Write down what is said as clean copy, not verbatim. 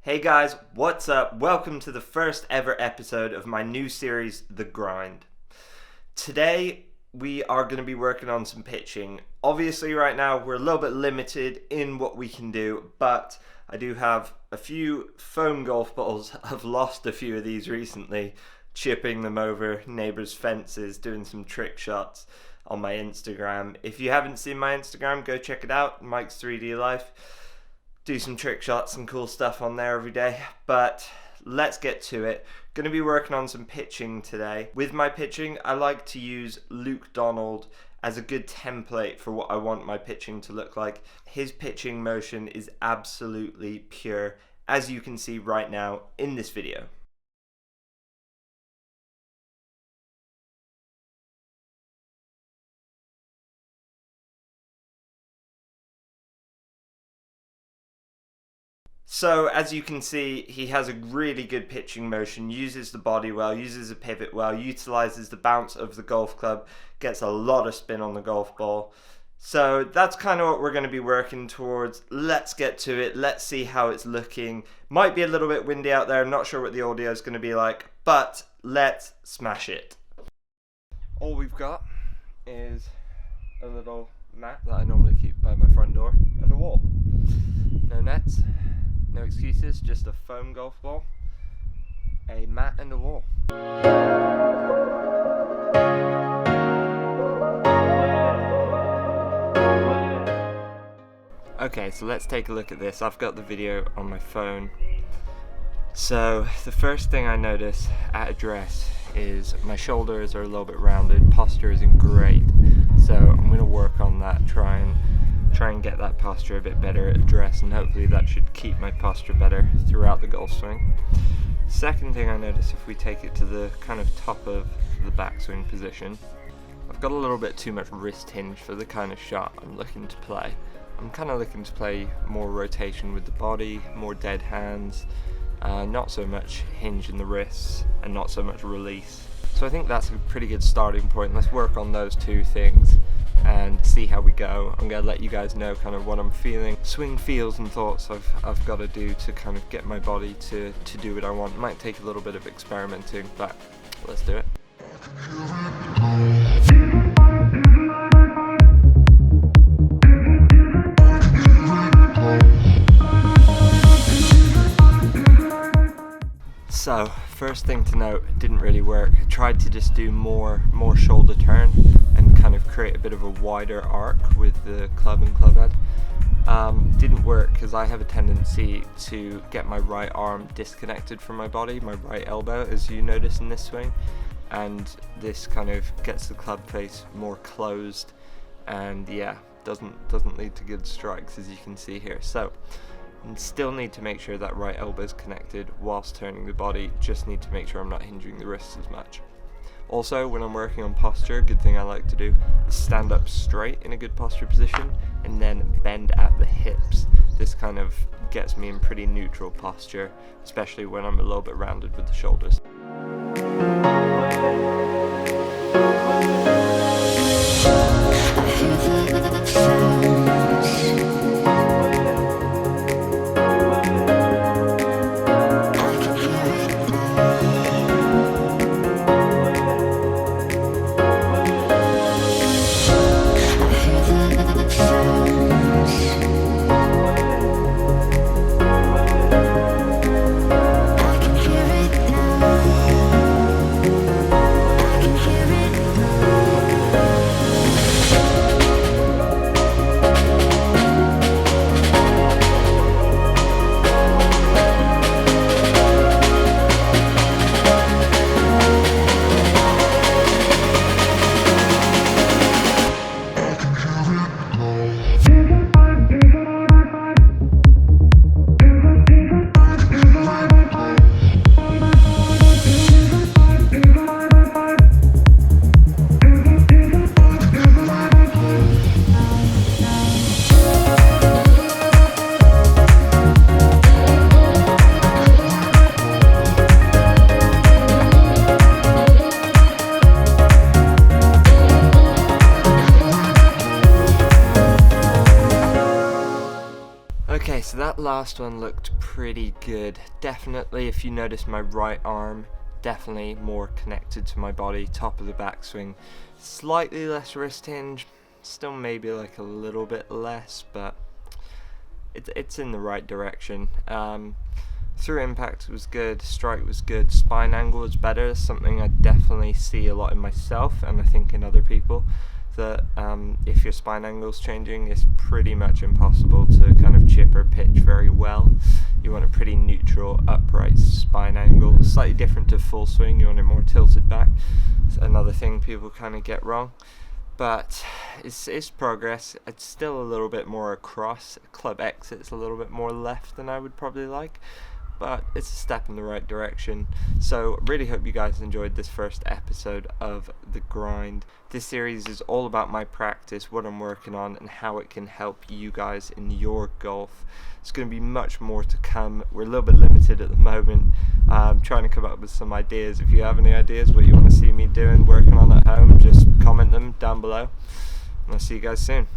Hey guys, what's up? Welcome to the first ever episode of my new series, The Grind. Today, we are going to be working on some pitching. Obviously, right now, we're a little bit limited in what we can do, but I do have a few foam golf balls. I've lost a few of these recently, chipping them over neighbors' fences, doing some trick shots on my Instagram. If you haven't seen my Instagram, go check it out, Mike's 3D Life. Do some trick shots and cool stuff on there every day, but let's get to it. Going to be working on some pitching today. With my pitching, I like to use Luke Donald as a good template for what I want my pitching to look like. His pitching motion is absolutely pure, as you can see right now in this video. So as you can see, he has a really good pitching motion, uses the body well, uses a pivot well, utilises the bounce of the golf club, gets a lot of spin on the golf ball. So that's kind of what we're going to be working towards. Let's get to it. Let's see how it's looking. Might be a little bit windy out there. I'm not sure what the audio is going to be like, but let's smash it. All we've got is a little mat that I normally keep by my front door and a wall. No nets. No excuses, just a foam golf ball, a mat and a wall. Okay, so let's take a look at this. I've got the video on my phone. So the first thing I notice at address is my shoulders are a little bit rounded, posture isn't great. So I'm going to work on that, try and get that posture a bit better at address, and hopefully that should keep my posture better throughout the golf swing. Second thing I notice, if we take it to the kind of top of the backswing position, I've got a little bit too much wrist hinge for the kind of shot I'm looking to play. I'm kind of looking to play more rotation with the body, more dead hands, not so much hinge in the wrists and not so much release. So I think that's a pretty good starting point. Let's work on those two things and see how we go. I'm going to let you guys know kind of what I'm feeling, swing feels and thoughts I've got to do to kind of get my body to do what I want. It might take a little bit of experimenting, but let's do it. So, first thing to note, it didn't really work. I tried to just do more shoulder turn and kind of create a bit of a wider arc with the club and club head. Didn't work because I have a tendency to get my right arm disconnected from my body, my right elbow, as you notice in this swing, and this kind of gets the club face more closed, and yeah, doesn't lead to good strikes, as you can see here. So and still need to make sure that right elbow is connected whilst turning the body, just need to make sure I'm not hinging the wrists as much. Also, when I'm working on posture, a good thing I like to do is stand up straight in a good posture position and then bend at the hips. This kind of gets me in pretty neutral posture, especially when I'm a little bit rounded with the shoulders. that last one looked pretty good. Definitely, if you notice my right arm, definitely more connected to my body, top of the backswing. Slightly less wrist hinge, still maybe like a little bit less, but it's in the right direction. Through impact was good, strike was good, spine angle was better. Something I definitely see a lot in myself, and I think in other people, that if your spine angle is changing, it's pretty much impossible to kind of chip or pitch very well. You want a pretty neutral, upright spine angle, slightly different to full swing. You want it more tilted back. It's another thing people kind of get wrong. But it's progress. It's still a little bit more across. Club exit's a little bit more left than I would probably like, but it's a step in the right direction. So really hope you guys enjoyed this first episode of The Grind. This series is all about my practice, what I'm working on, and how it can help you guys in your golf. It's going to be much more to come. We're a little bit limited at the moment. I'm trying to come up with some ideas. If you have any ideas what you want to see me doing, working on at home, just comment them down below. And I'll see you guys soon.